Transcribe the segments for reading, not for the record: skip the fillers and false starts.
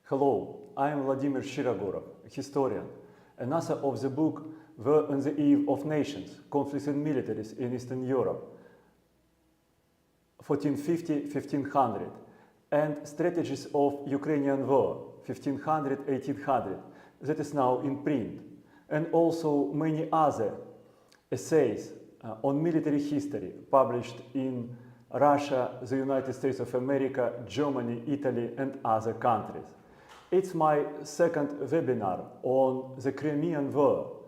Hello, I am Vladimir Shirogorov, a historian, and author of the book War on the Eve of Nations, Conflicts and Militaries in Eastern Europe, 1450-1500, and Strategies of Ukrainian War, 1500-1800, that is now in print, and also many other essays on military history published in Russia, the United States of America, Germany, Italy, and other countries. It's my second webinar on the Crimean War,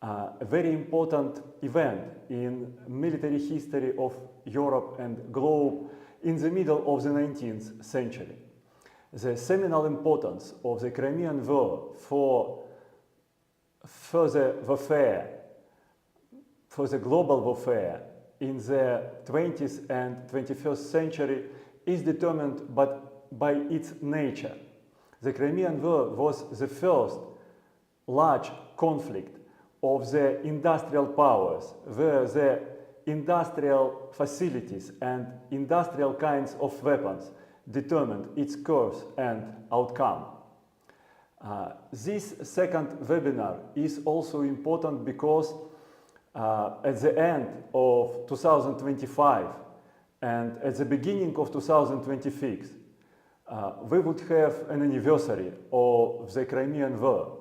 a very important event in military history of Europe and globe in the middle of the 19th century. The seminal importance of the Crimean War for further warfare, for the global warfare in the 20th and 21st century is determined by its nature. The Crimean War was the first large conflict of the industrial powers, where the industrial facilities and industrial kinds of weapons determined its course and outcome. This second webinar is also important because at the end of 2025 and at the beginning of 2026, we would have an anniversary of the Crimean War,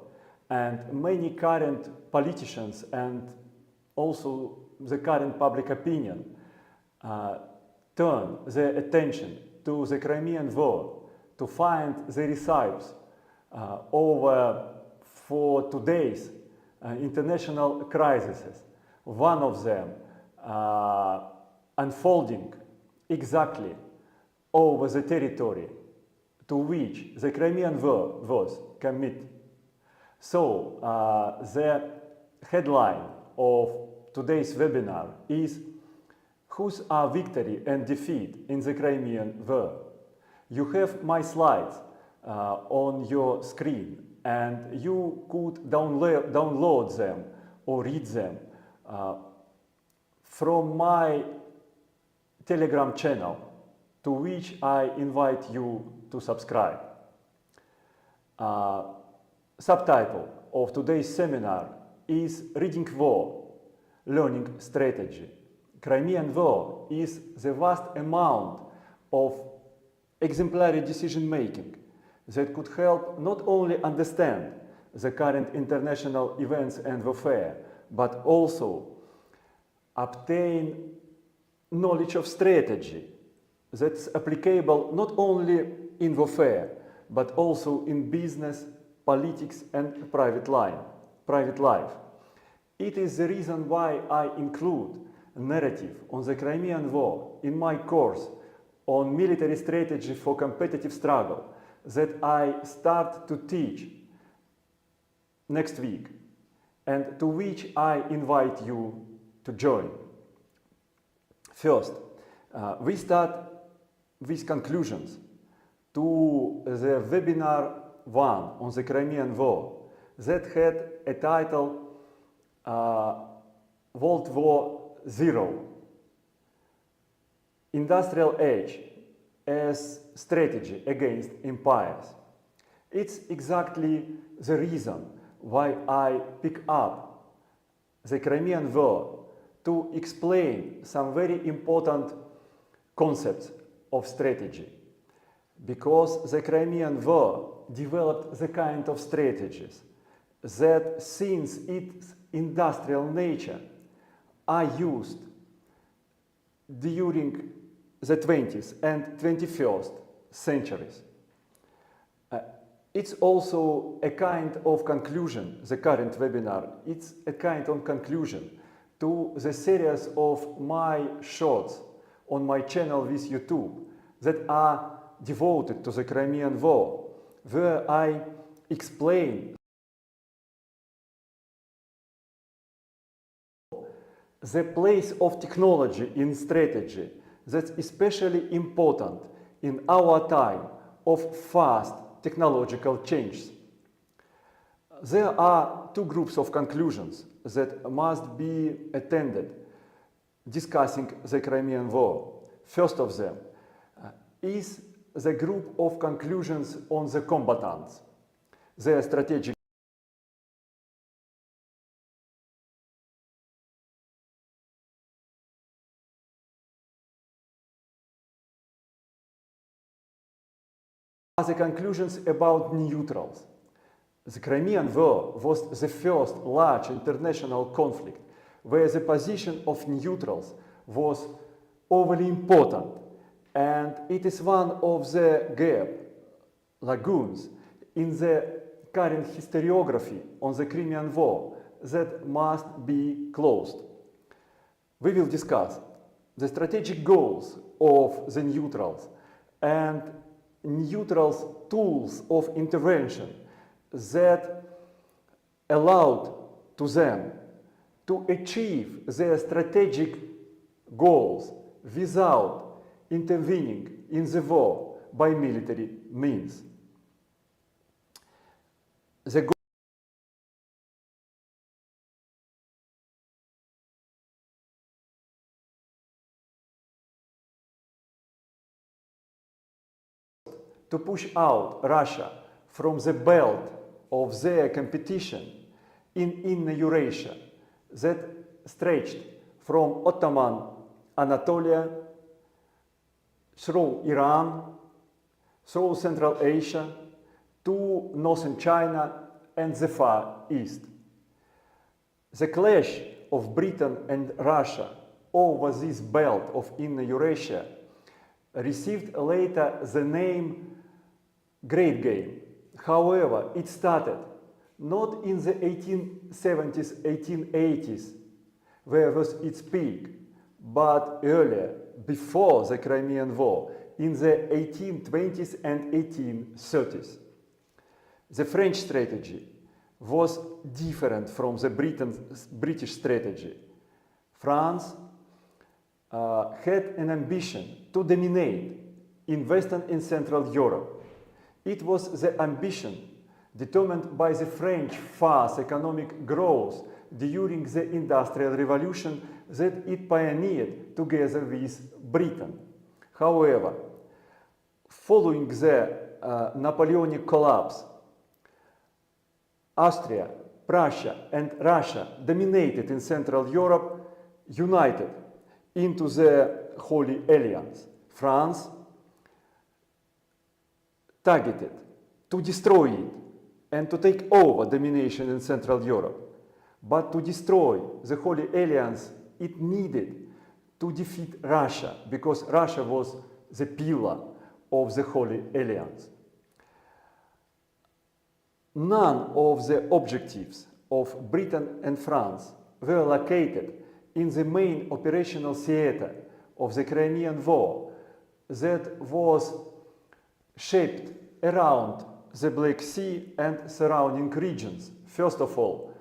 and many current politicians and also the current public opinion turn their attention to the Crimean War to find the recipes for today's international crises. One of them unfolding exactly over the territory to which the Crimean War was committed. So the headline of today's webinar is "Whose are victory and defeat in the Crimean War?" You have my slides on your screen, and you could download them or read them from my Telegram channel, to which I invite you to subscribe. Subtitle of today's seminar is "Reading War, Learning Strategy." Crimean War is the vast amount of exemplary decision-making that could help not only understand the current international events and warfare, but also obtain knowledge of strategy that's applicable not only in warfare, but also in business, politics, and private life. It is the reason why I include a narrative on the Crimean War in my course on military strategy for competitive struggle that I start to teach next week, and to which I invite you to join. First, we start with conclusions to the webinar 1 on the Crimean War that had a title World War Zero, Industrial Age as Strategy Against Empires. It's exactly the reason why I pick up the Crimean War to explain some very important concepts of strategy, because the Crimean War developed the kind of strategies that, since its industrial nature, are used during the 20th and 21st centuries. It's also a kind of conclusion, the current webinar, it's a kind of conclusion to the series of my shorts on my channel with YouTube that are devoted to the Crimean War, where I explain the place of technology in strategy that's especially important in our time of fast technological changes. There are two groups of conclusions that must be attended discussing the Crimean War. First of them is the group of conclusions on the combatants, their strategic the conclusions about neutrals. The Crimean War was the first large international conflict where the position of neutrals was overly important, and it is one of the lagoons in the current historiography on the Crimean War that must be closed. We will discuss the strategic goals of the neutrals and neutrals' tools of intervention that allowed to them to achieve their strategic goals without intervening in the war by military means. The goal to push out Russia from the belt of their competition in Eurasia that stretched from Ottoman Anatolia through Iran, through Central Asia, to northern China and the Far East. The clash of Britain and Russia over this belt of Inner Eurasia received later the name Great Game. However, it started not in the 1870s, 1880s, where was its peak, but earlier, before the Crimean War, in the 1820s and 1830s. The French strategy was different from the British strategy. France had an ambition to dominate in Western and Central Europe. It was the ambition determined by the French fast economic growth during the Industrial Revolution that it pioneered together with Britain. However, following the Napoleonic collapse, Austria, Prussia and Russia dominated in Central Europe, united into the Holy Alliance. France targeted to destroy it and to take over domination in Central Europe. But to destroy the Holy Alliance, it needed to defeat Russia, because Russia was the pillar of the Holy Alliance. None of the objectives of Britain and France were located in the main operational theater of the Crimean War that was shaped around the Black Sea and surrounding regions. First of all,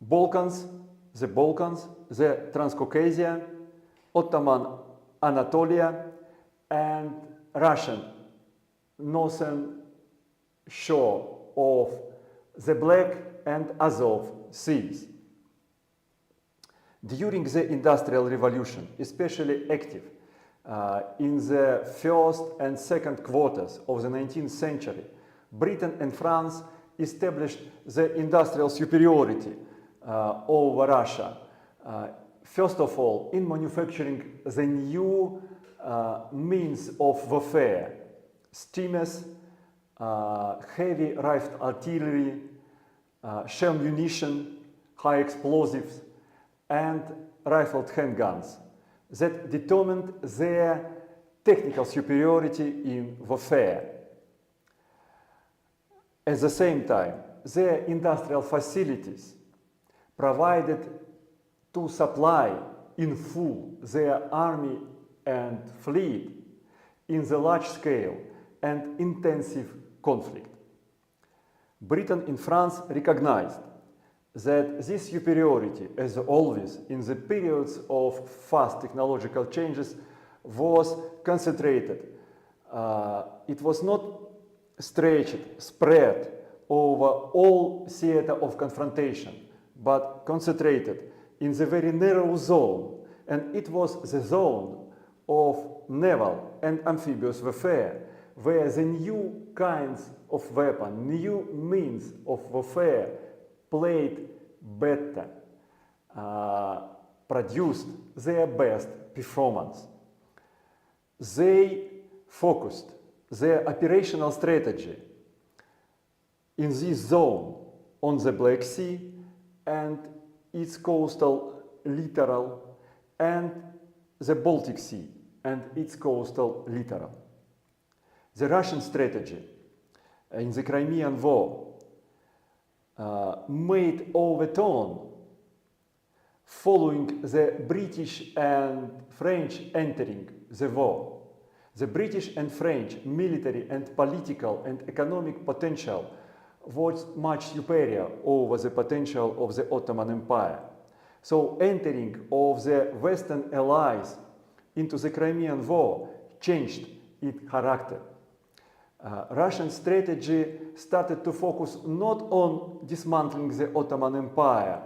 the Transcaucasia, Ottoman Anatolia, and Russian northern shore of the Black and Azov Seas. During the Industrial Revolution, especially active in the first and second quarters of the 19th century, Britain and France established the industrial superiority over Russia. First of all, in manufacturing the new means of warfare, steamers, heavy rifled artillery, shell munition, high explosives, and rifled handguns that determined their technical superiority in warfare. At the same time, their industrial facilities provided to supply in full their army and fleet in the large scale and intensive conflict. Britain and France recognized that this superiority, as always in the periods of fast technological changes, was concentrated. It was not stretched, spread over all theater of confrontation, but concentrated in the very narrow zone, and it was the zone of naval and amphibious warfare, where the new kinds of weapon, new means of warfare played better, produced their best performance. They focused their operational strategy in this zone on the Black Sea and its coastal littoral, and the Baltic Sea and its coastal littoral. The Russian strategy in the Crimean War made overturn following the British and French entering the war. The British and French military and political and economic potential was much superior over the potential of the Ottoman Empire. So entering of the Western allies into the Crimean War changed its character. Russian strategy started to focus not on dismantling the Ottoman Empire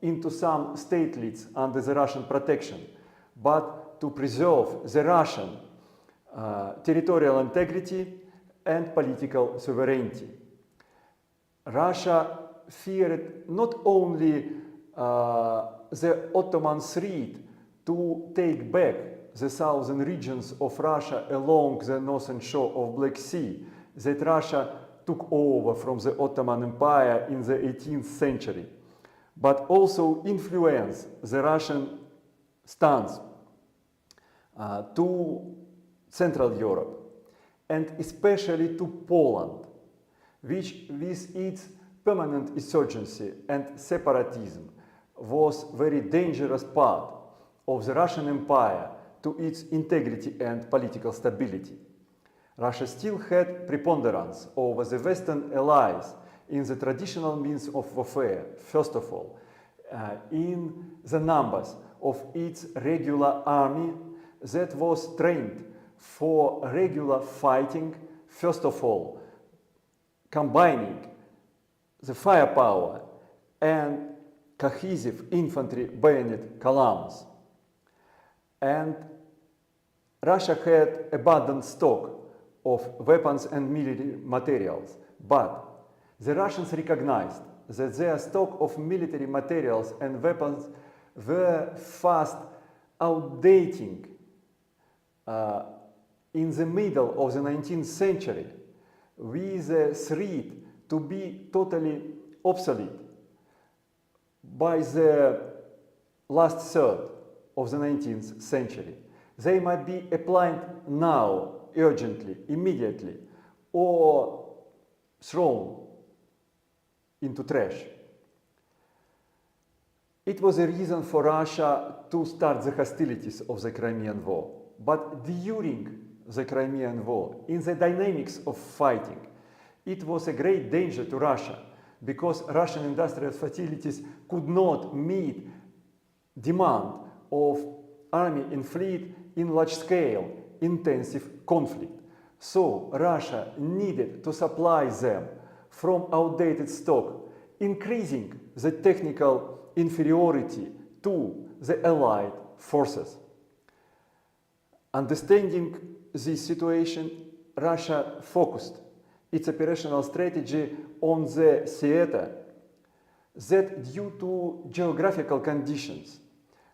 into some statelets under the Russian protection, but to preserve the Russian territorial integrity and political sovereignty. Russia feared not only the Ottoman threat to take back the southern regions of Russia along the northern shore of Black Sea that Russia took over from the Ottoman Empire in the 18th century, but also influence the Russian stance to Central Europe, and especially to Poland, which with its permanent insurgency and separatism was very dangerous part of the Russian Empire to its integrity and political stability. Russia still had preponderance over the Western allies in the traditional means of warfare, first of all, in the numbers of its regular army that was trained for regular fighting, first of all, combining the firepower and cohesive infantry bayonet columns. And Russia had abundant stock of weapons and military materials, but the Russians recognized that their stock of military materials and weapons were fast outdating in the middle of the 19th century, with a threat to be totally obsolete by the last third of the 19th century. They might be applied now, urgently, immediately, or thrown into trash. It was a reason for Russia to start the hostilities of the Crimean War. But during the Crimean War, in the dynamics of fighting, it was a great danger to Russia, because Russian industrial facilities could not meet demand of army and fleet in large-scale, intensive conflict. So Russia needed to supply them from outdated stock, increasing the technical inferiority to the Allied forces. Understanding this situation, Russia focused its operational strategy on the theater that, due to geographical conditions,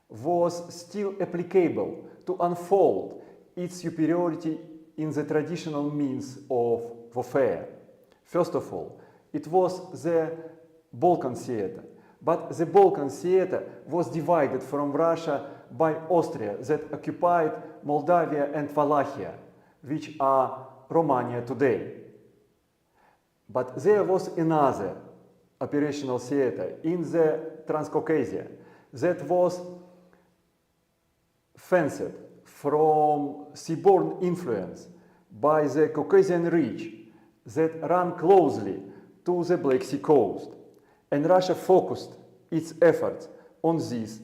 was still applicable to unfold its superiority in the traditional means of warfare. First of all, it was the Balkan theater, but the Balkan theater was divided from Russia by Austria that occupied Moldavia and Wallachia, which are Romania today. But there was another operational theater in the Transcaucasia that was fenced from seaborne influence by the Caucasian Ridge that ran closely to the Black Sea coast, and Russia focused its efforts on this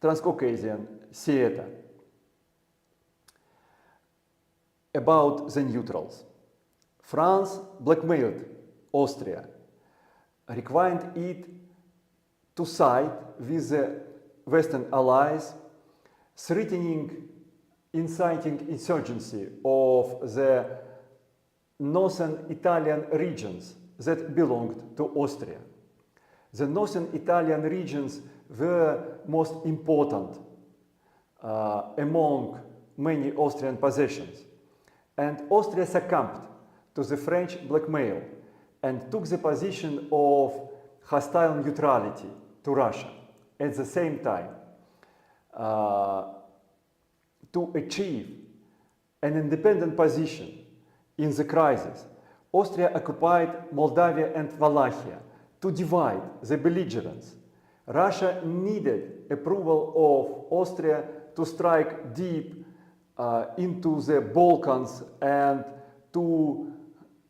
Transcaucasian theater. About the neutrals. France blackmailed Austria, requiring it to side with the Western allies threatening, inciting insurgency of the northern Italian regions that belonged to Austria. The northern Italian regions were most important among many Austrian possessions, and Austria succumbed to the French blackmail and took the position of hostile neutrality to Russia. At the same time, to achieve an independent position in the crisis, Austria occupied Moldavia and Wallachia to divide the belligerents. Russia needed approval of Austria to strike deep into the Balkans and to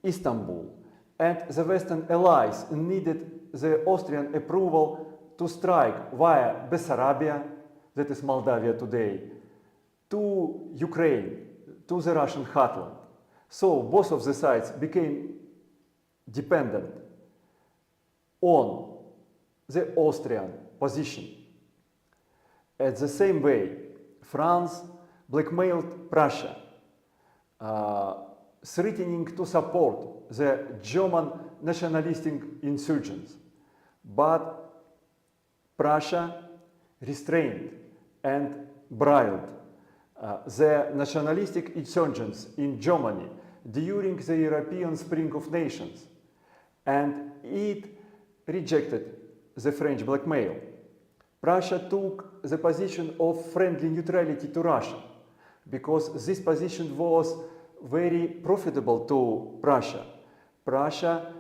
Istanbul. And the Western allies needed the Austrian approval to strike via Bessarabia, that is Moldavia today, to Ukraine, to the Russian heartland. So both of the sides became dependent on the Austrian position. At the same way, France blackmailed Prussia, threatening to support the German nationalistic insurgents. But Prussia restrained and bridled the nationalistic insurgents in Germany during the European Spring of Nations, and it rejected the French blackmail. Prussia took the position of friendly neutrality to Russia because this position was very profitable to Prussia. Prussia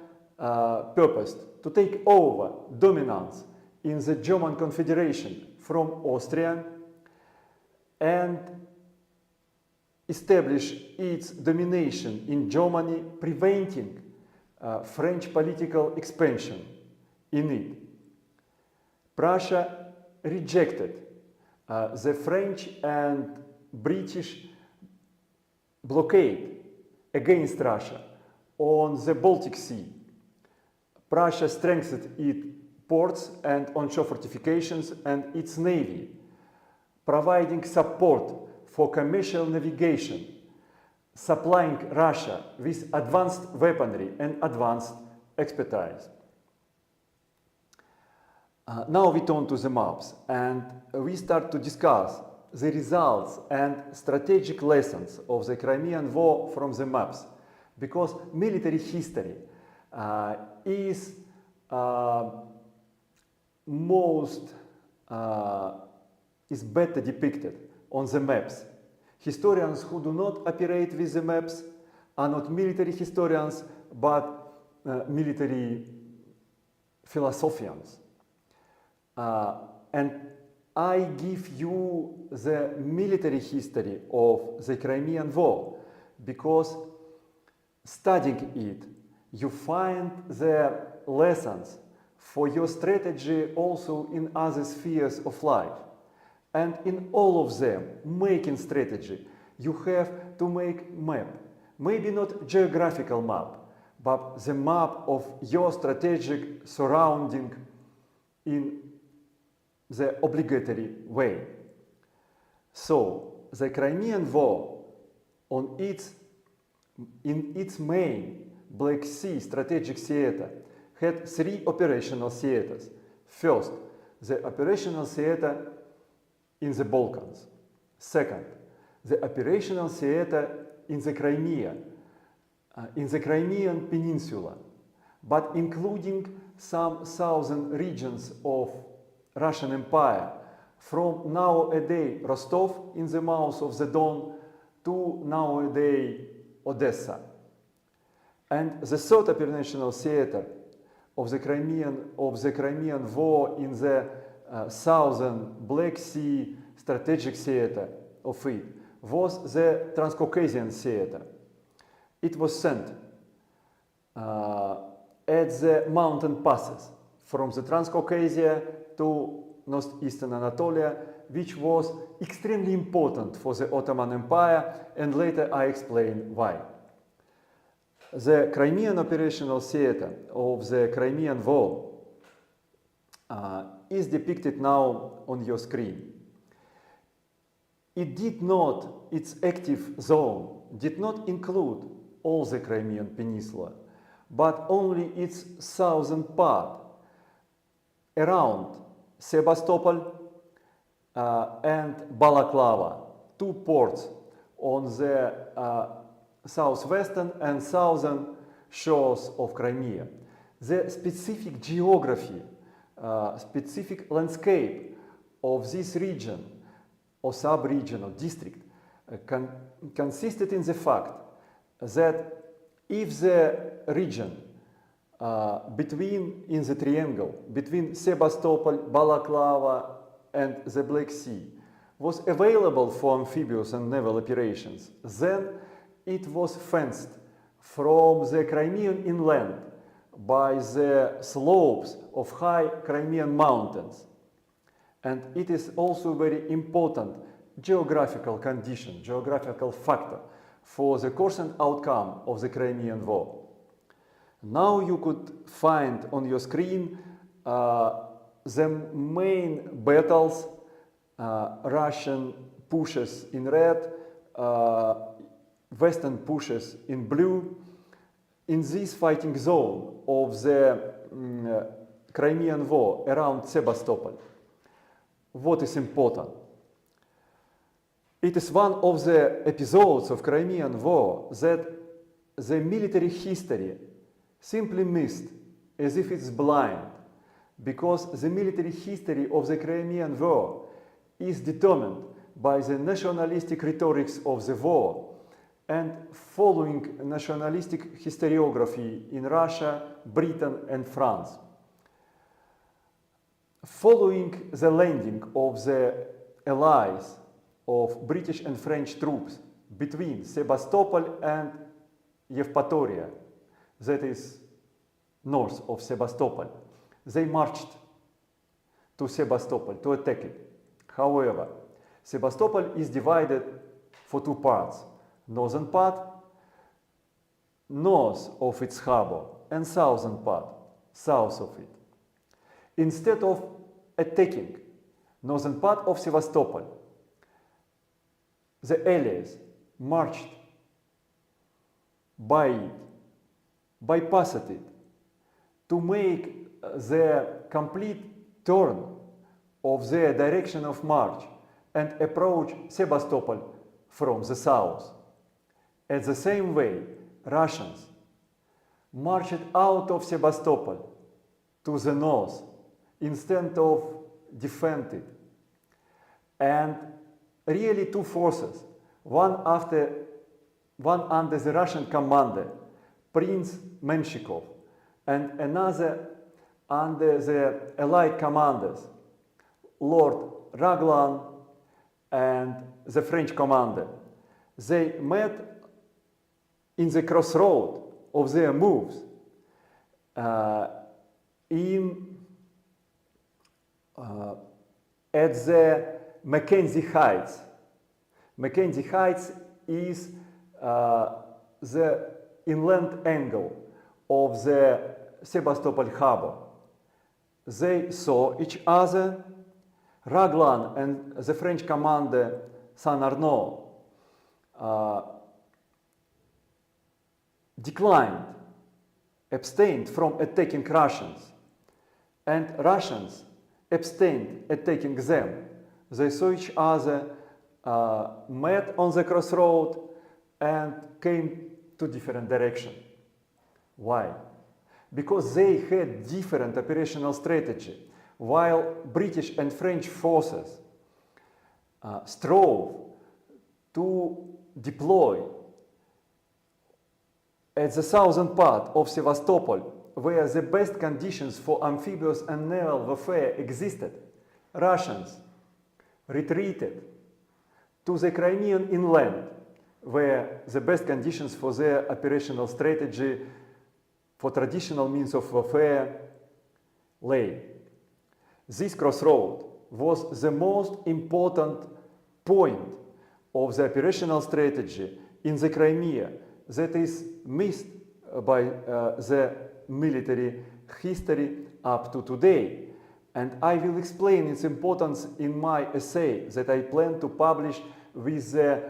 purposed to take over dominance in the German Confederation from Austria and establish its domination in Germany, preventing French political expansion in it. Prussia rejected the French and British blockade against Russia on the Baltic Sea. Prussia strengthened its ports and onshore fortifications and its navy, providing support for commercial navigation, supplying Russia with advanced weaponry and advanced expertise. Now we turn to the maps and we start to discuss the results and strategic lessons of the Crimean War from the maps, because military history is better depicted on the maps. Historians who do not operate with the maps are not military historians, but military philosophers. And I give you the military history of the Crimean War because studying it, you find the lessons for your strategy also in other spheres of life. And in all of them, making strategy, you have to make map. Maybe not geographical map, but the map of your strategic surrounding in the obligatory way. So, the Crimean War in its main Black Sea strategic theater had three operational theaters. First, the operational theater in the Balkans. Second, the operational theater in the Crimea, in the Crimean Peninsula, but including some southern regions of Russian Empire, from nowadays Rostov in the mouth of the Don to nowadays Odessa. And the third operational theater of the Crimean War in the southern Black Sea strategic theater of it was the Transcaucasian theater. It was sent at the mountain passes from the Transcaucasia to northeastern Anatolia, which was extremely important for the Ottoman Empire, and later I explain why. The Crimean operational theater of the Crimean War is depicted now on your screen. its active zone did not include all the Crimean Peninsula, but only its southern part around Sebastopol and Balaclava, two ports on the southwestern and southern shores of Crimea. The specific geography, specific landscape of this region or sub-region or district consisted in the fact that if the region in the triangle between Sebastopol, Balaclava and the Black Sea was available for amphibious and naval operations, then it was fenced from the Crimean inland by the slopes of high Crimean mountains. And it is also very important geographical condition, geographical factor for the course and outcome of the Crimean War. Now you could find on your screen the main battles, Russian pushes in red, Western pushes in blue, in this fighting zone of the Crimean War around Sebastopol. What is important? It is one of the episodes of Crimean War that the military history simply missed, as if it's blind, because the military history of the Crimean War is determined by the nationalistic rhetorics of the war and following nationalistic historiography in Russia, Britain and France. Following the landing of the allies of British and French troops between Sebastopol and Evpatoria, that is north of Sebastopol, they marched to Sebastopol to attack it. However, Sebastopol is divided for two parts. Northern part, north of its harbor, and southern part, south of it. Instead of attacking northern part of Sebastopol, the allies marched by it, bypassed it, to make the complete turn of their direction of march and approach Sebastopol from the south. At the same way, Russians marched out of Sebastopol to the north instead of defend it. And really two forces, one under the Russian commander, Prince Menshikov, and another under the Allied commanders, Lord Raglan and the French commander. They met in the crossroad of their moves at the Mackenzie Heights. Mackenzie Heights is the inland angle of the Sebastopol harbor. They saw each other. Raglan and the French commander Saint Arnaud abstained from attacking Russians, and Russians abstained attacking them. They saw each other, met on the crossroad, and came to different direction. Why? Because they had different operational strategy. While British and French forces strove to deploy at the southern part of Sevastopol, where the best conditions for amphibious and naval warfare existed, Russians retreated to the Crimean inland, where the best conditions for their operational strategy, for traditional means of warfare, lay. This crossroad was the most important point of the operational strategy in the Crimea that is missed by the military history up to today. And I will explain its importance in my essay that I plan to publish with the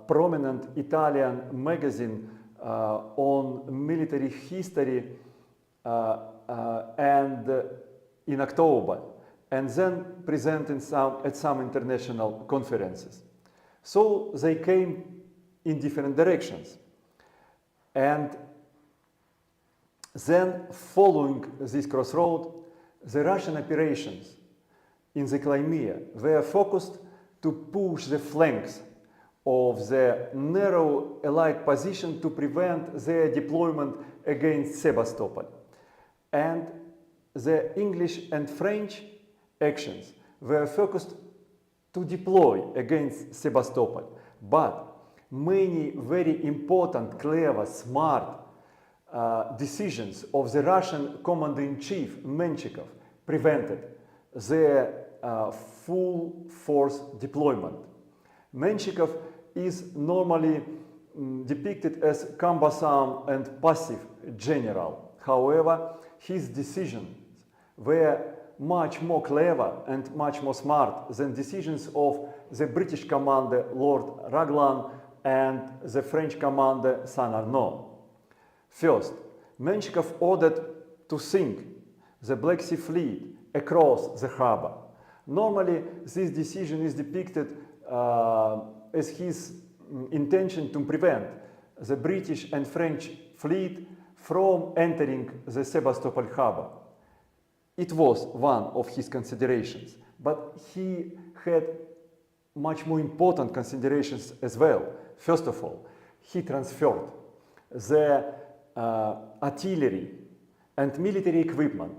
prominent Italian magazine on military history and in October, and then presenting at some international conferences. So they came in different directions. And then, following this crossroad, the Russian operations in the Crimea were focused to push the flanks of the narrow Allied position to prevent their deployment against Sebastopol. And the English and French actions were focused to deploy against Sebastopol. But many very important, clever, smart decisions of the Russian commander-in-chief, Menshikov, prevented their full force deployment. Menshikov is normally depicted as cumbersome and passive general. However, his decisions were much more clever and much more smart than decisions of the British commander Lord Raglan and the French commander Saint-Arnaud. First, Menshikov ordered to sink the Black Sea Fleet across the harbor. Normally, this decision is depicted as his intention to prevent the British and French fleet from entering the Sebastopol harbor. It was one of his considerations, but he had much more important considerations as well. First of all, he transferred the artillery and military equipment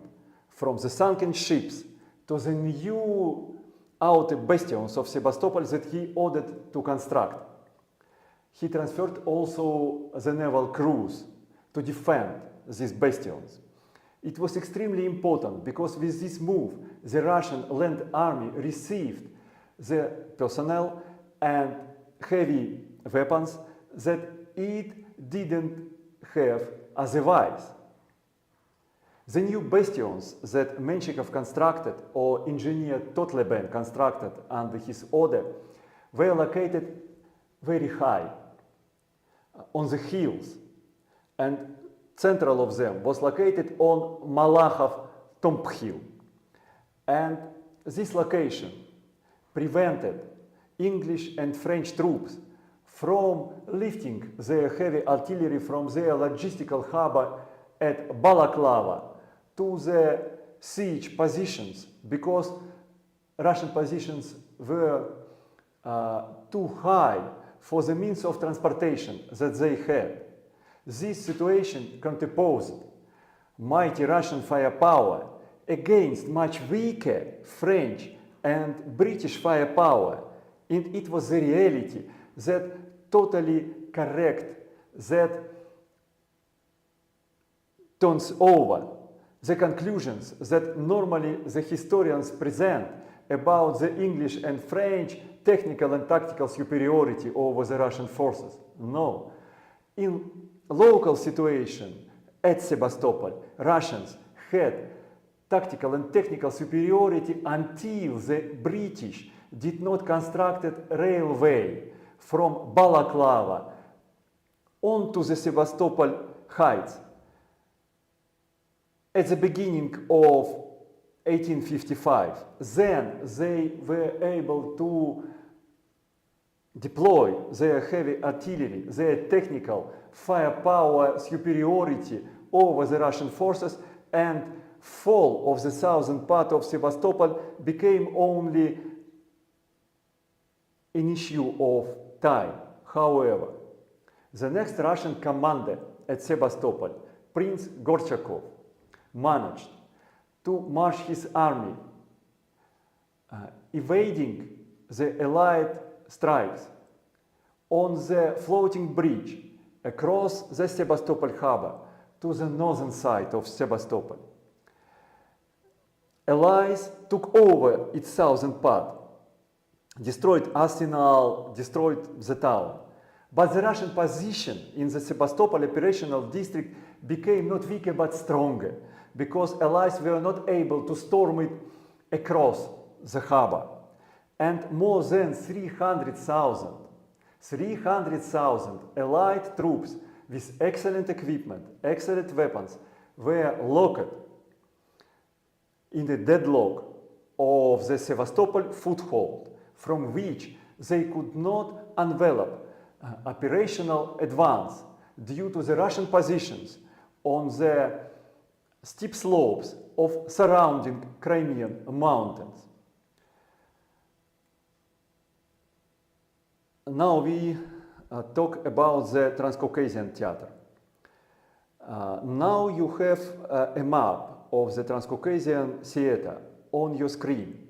from the sunken ships to the new outer bastions of Sebastopol that he ordered to construct. He transferred also the naval crews to defend these bastions. It was extremely important because with this move, the Russian land army received the personnel and heavy weapons that it didn't have otherwise. The new bastions that Menshikov constructed or engineer Totleben constructed under his order were located very high on the hills, and central of them was located on Malachov Tomb Hill. And this location prevented English and French troops from lifting their heavy artillery from their logistical harbor at Balaklava to the siege positions, because Russian positions were too high for the means of transportation that they had. This situation counterposed mighty Russian firepower against much weaker French and British firepower, and it was the reality that totally correct, that turns over the conclusions that normally the historians present about the English and French technical and tactical superiority over the Russian forces. No. In local situation at Sebastopol, Russians had tactical and technical superiority until the British did not construct a railway from Balaklava onto the Sebastopol heights. At the beginning of 1855, then they were able to deploy their heavy artillery, their technical firepower superiority over the Russian forces, and fall of the southern part of Sebastopol became only an issue of time. However, the next Russian commander at Sebastopol, Prince Gorchakov, managed to march his army, evading the Allied strikes on the floating bridge across the Sebastopol harbor to the northern side of Sebastopol. Allies took over its southern part, destroyed arsenal, destroyed the town. But the Russian position in the Sebastopol operational district became not weaker but stronger, because Allies were not able to storm it across the harbor. and more than 300,000 Allied troops with excellent equipment, excellent weapons, were locked in the deadlock of the Sebastopol foothold, from which they could not envelop operational advance due to the Russian positions on the steep slopes of surrounding Crimean mountains. Now we talk about the Transcaucasian theater. Now you have a map of the Transcaucasian theater on your screen.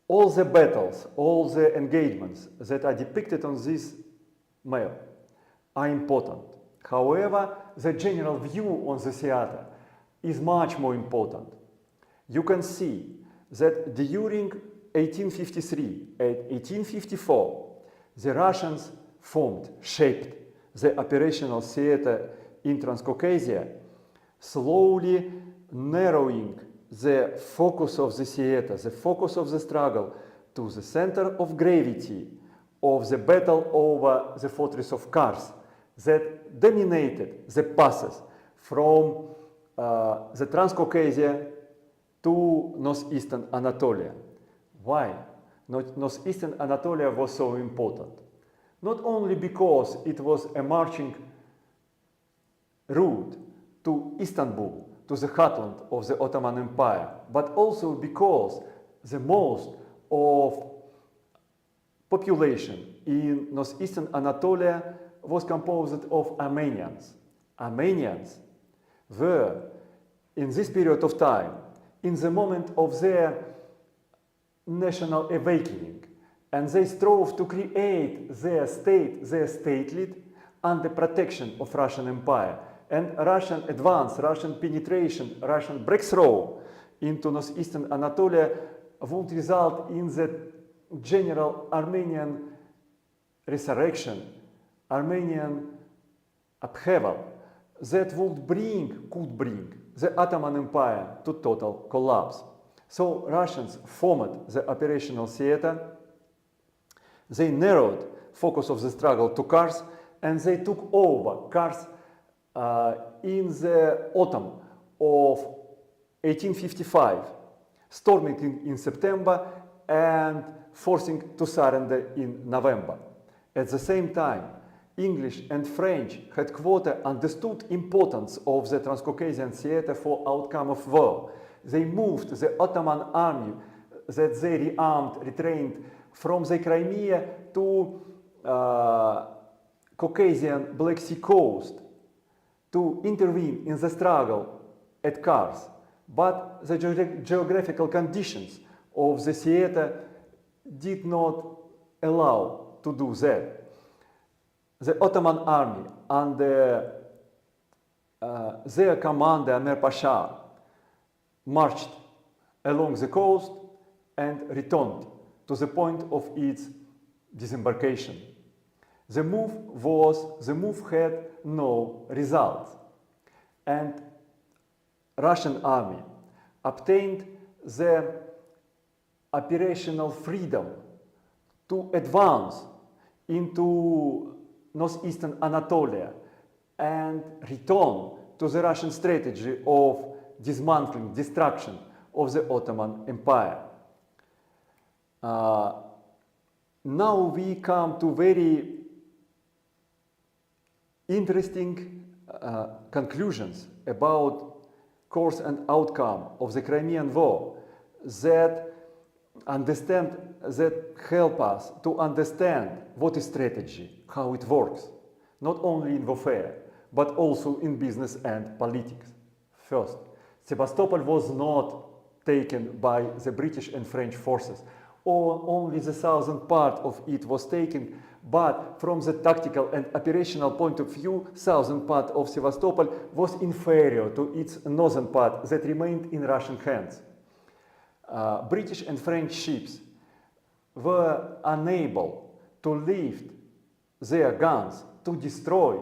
All the battles, all the engagements that are depicted on this map are important. However, the general view on the theater is much more important. You can see that during 1853 and 1854, the Russians shaped the operational theater in Transcaucasia, slowly narrowing the focus of the theater, the focus of the struggle, to the center of gravity of the battle over the fortress of Kars that dominated the passes from the Transcaucasia to northeastern Anatolia. Why northeastern Anatolia was so important? Not only because it was a marching route to Istanbul, to the heartland of the Ottoman Empire, but also because the most of population in northeastern Anatolia was composed of Armenians. Armenians were, in this period of time, in the moment of their national awakening, and they strove to create their state, their statelet, under protection of Russian Empire. And Russian advance, Russian penetration, Russian breakthrough into northeastern Anatolia would result in the general Armenian resurrection, Armenian upheaval that could bring the Ottoman Empire to total collapse. So Russians formed the operational theater, they narrowed focus of the struggle to Kars, and they took over Kars in the autumn of 1855, storming in September and forcing to surrender in November. At the same time, English and French headquarters understood importance of the Transcaucasian theater for outcome of war. They moved the Ottoman army that they rearmed, retrained from the Crimea to Caucasian Black Sea coast to intervene in the struggle at Kars. But the geographical conditions of the theater did not allow to do that. The Ottoman army under their commander Amir Pasha marched along the coast and returned to the point of its disembarkation. The move had no results, and Russian army obtained the operational freedom to advance into northeastern Anatolia and return to the Russian strategy of dismantling, destruction of the Ottoman Empire. Now we come to very interesting conclusions about course and outcome of the Crimean War that help us to understand what is strategy, how it works, not only in warfare, but also in business and politics. First, Sebastopol was not taken by the British and French forces, or only the southern part of it was taken, but from the tactical and operational point of view, southern part of Sevastopol was inferior to its northern part that remained in Russian hands. British and French ships were unable to lift their guns to destroy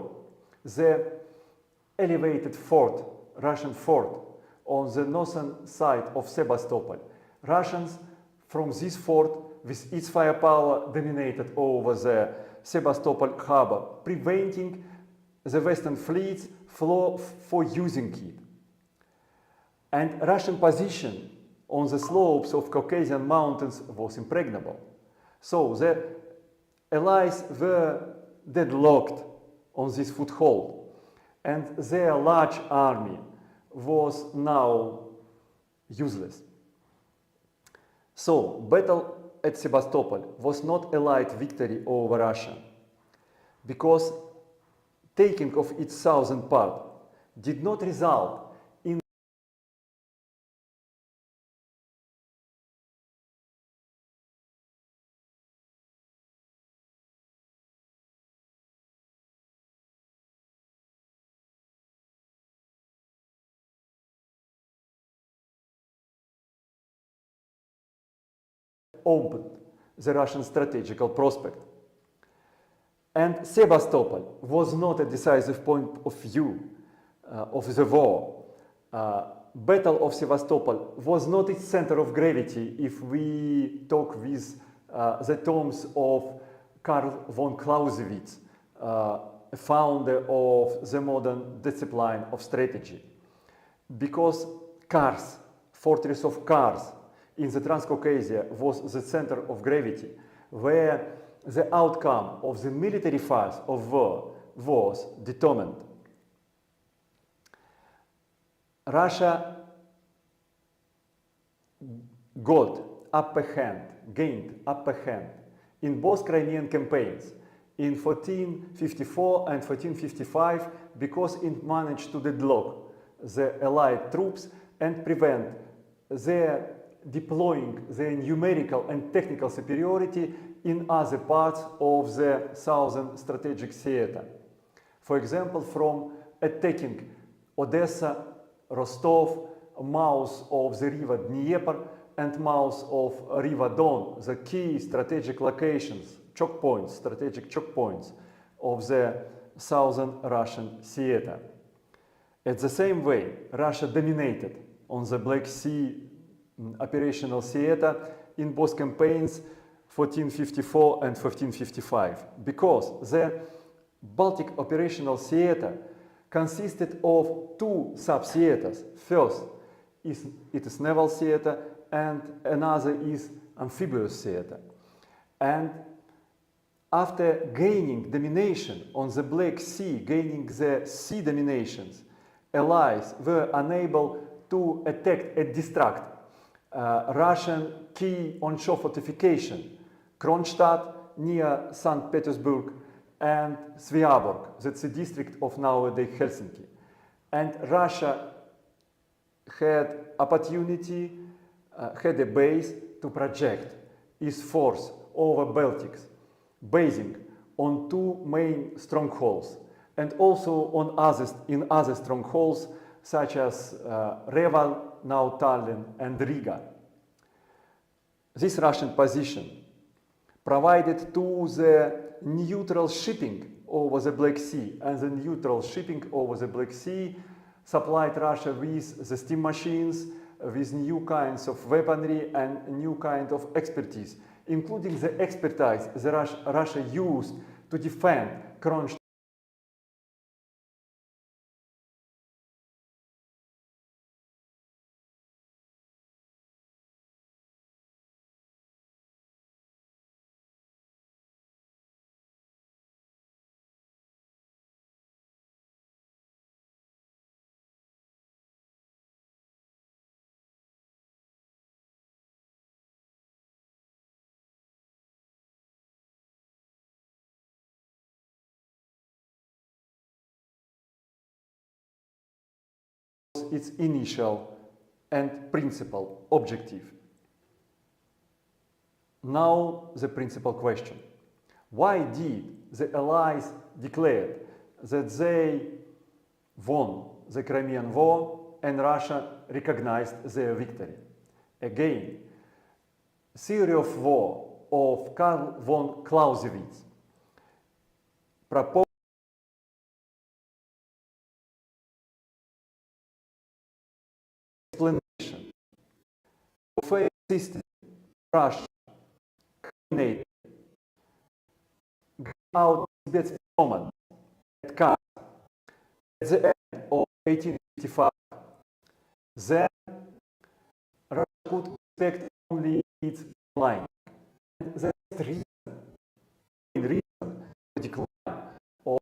the elevated fort, Russian fort, on the northern side of Sebastopol. Russians from this fort with its firepower dominated over the Sebastopol harbor, preventing the Western fleets for using it. And Russian position on the slopes of Caucasian mountains was impregnable. So the Allies were deadlocked on this foothold, and their large army was now useless. So, battle at Sebastopol was not a light victory over Russia, because taking of its southern part did not result in opened the Russian strategical prospect. And Sebastopol was not a decisive point of view of the war. Battle of Sebastopol was not its center of gravity if we talk with the terms of Karl von Clausewitz, founder of the modern discipline of strategy. Because Kars, fortress of Kars in the Transcaucasia, was the center of gravity, where the outcome of the military phase of war was determined. Russia gained upper hand in both Crimean campaigns in 1454 and 1455 because it managed to deadlock the Allied troops and prevent their deploying their numerical and technical superiority in other parts of the southern strategic theater. For example, from attacking Odessa, Rostov, mouth of the river Dnieper, and mouth of river Don, the key strategic locations, strategic choke points of the southern Russian theater. At the same way, Russia dominated on the Black Sea operational theater in both campaigns 1454 and 1455, because the Baltic operational theater consisted of two sub-theaters. First it is naval theater, and another is amphibious theater. And after gaining domination on the Black Sea, gaining the sea dominations, Allies were unable to attack and distract Russian key onshore fortification, Kronstadt near St. Petersburg, and Sveaborg, that's the district of nowadays Helsinki. And Russia had opportunity, had a base to project its force over Baltics, basing on two main strongholds, and also in other strongholds such as Reval, now Tallinn, and Riga. This Russian position provided to the neutral shipping over the Black Sea, and the neutral shipping over the Black Sea supplied Russia with the steam machines, with new kinds of weaponry and new kind of expertise, including the expertise that Russia used to defend Kronstadt. Its initial and principal objective. Now the principal question. Why did the Allies declare that they won the Crimean War and Russia recognized their victory? Again, theory of war of Karl von Clausewitz proposed explanation of a system Russia dominated out Tibet's command at Kars at the end of 1855. Then Russia could expect only its decline. And that's the reason for decline of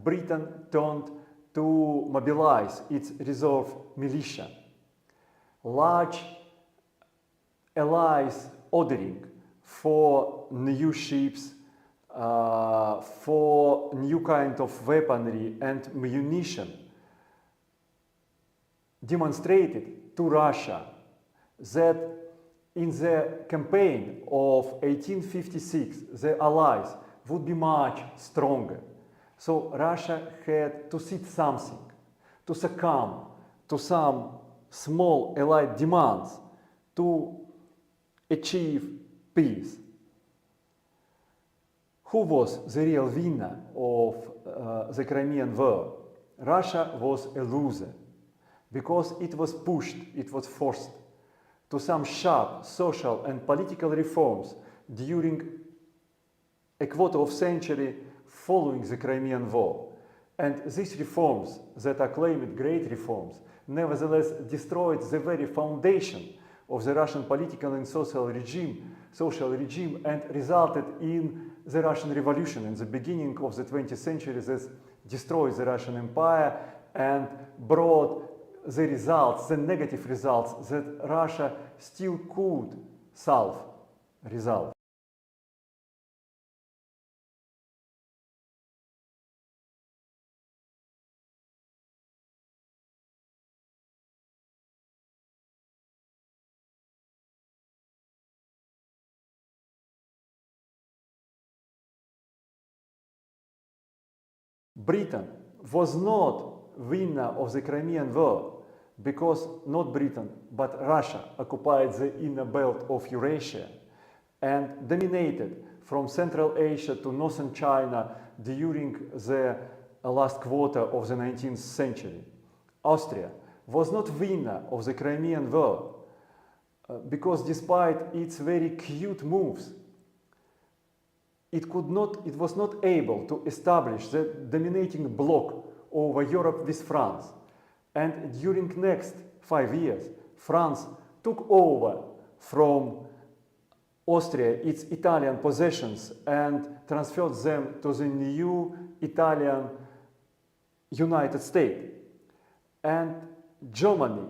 Britain turned to mobilize its reserve militia. Large allies ordering for new ships, for new kind of weaponry and munition demonstrated to Russia that in the campaign of 1856 the allies would be much stronger. So Russia had to cede something, to succumb to some small allied demands to achieve peace. Who was the real winner of the Crimean War? Russia was a loser because it was pushed, it was forced to some sharp social and political reforms during a quarter of century following the Crimean War. And these reforms that are claimed great reforms nevertheless destroyed the very foundation of the Russian political and social regime and resulted in the Russian Revolution in the beginning of the 20th century that destroyed the Russian Empire and brought the results, the negative results that Russia still could resolve. Britain was not winner of the Crimean War because not Britain but Russia occupied the inner belt of Eurasia and dominated from Central Asia to northern China during the last quarter of the 19th century. Austria was not winner of the Crimean War because despite its very acute moves, it was not able to establish the dominating bloc over Europe with France. And during next 5 years, France took over from Austria its Italian possessions and transferred them to the new Italian United States. And Germany,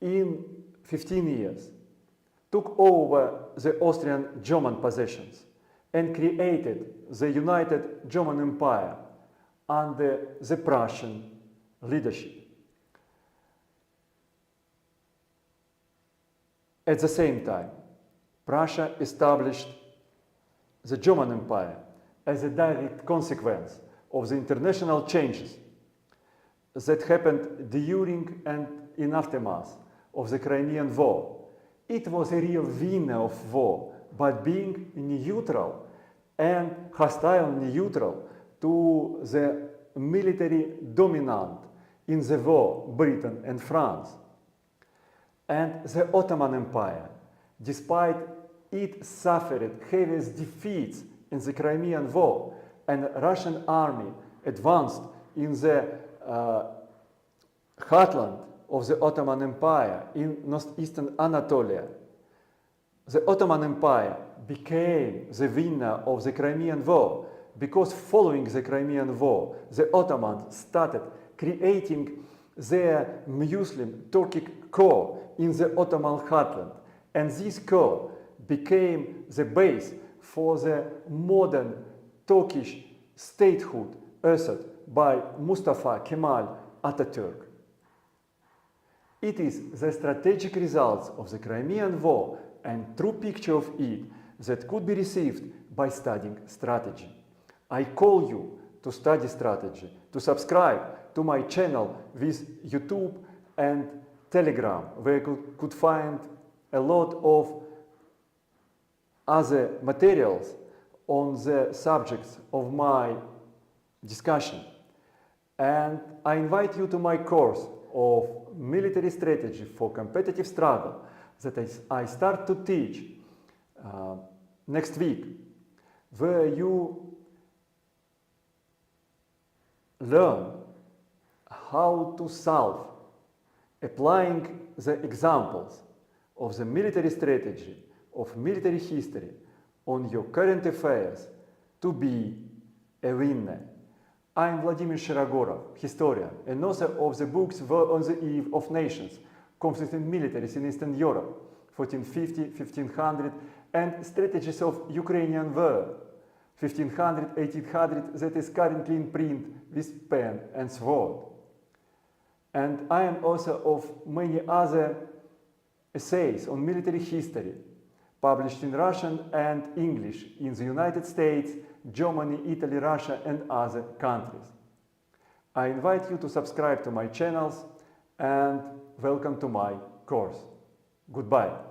in 15 years, took over the Austrian German possessions and created the United German Empire under the Prussian leadership. At the same time, Prussia established the German Empire as a direct consequence of the international changes that happened during and in aftermath of the Crimean War. It was a real winner of war, but being neutral and hostile neutral to the military dominant in the war, Britain and France. And the Ottoman Empire, despite it suffered heaviest defeats in the Crimean War, and Russian army advanced in the heartland of the Ottoman Empire in northeastern Anatolia. The Ottoman Empire became the winner of the Crimean War because following the Crimean War, the Ottomans started creating their Muslim Turkic core in the Ottoman heartland, and this core became the base for the modern Turkish statehood ushered by Mustafa Kemal Atatürk. It is the strategic results of the Crimean War and true picture of it that could be received by studying strategy. I call you to study strategy, to subscribe to my channel with YouTube and Telegram, where you could find a lot of other materials on the subjects of my discussion. And I invite you to my course of military strategy for competitive struggle that I start to teach next week, where you learn how to solve, applying the examples of the military strategy, of military history on your current affairs to be a winner. I am Vladimir Shirogorov, historian and author of the books War on the Eve of Nations, Conflict in Militaries in Eastern Europe, 1450-1500, and Strategies of Ukrainian War, 1500-1800, that is currently in print with pen and sword. And I am author of many other essays on military history, published in Russian and English in the United States, Germany, Italy, Russia, and other countries. I invite you to subscribe to my channels and welcome to my course. Goodbye.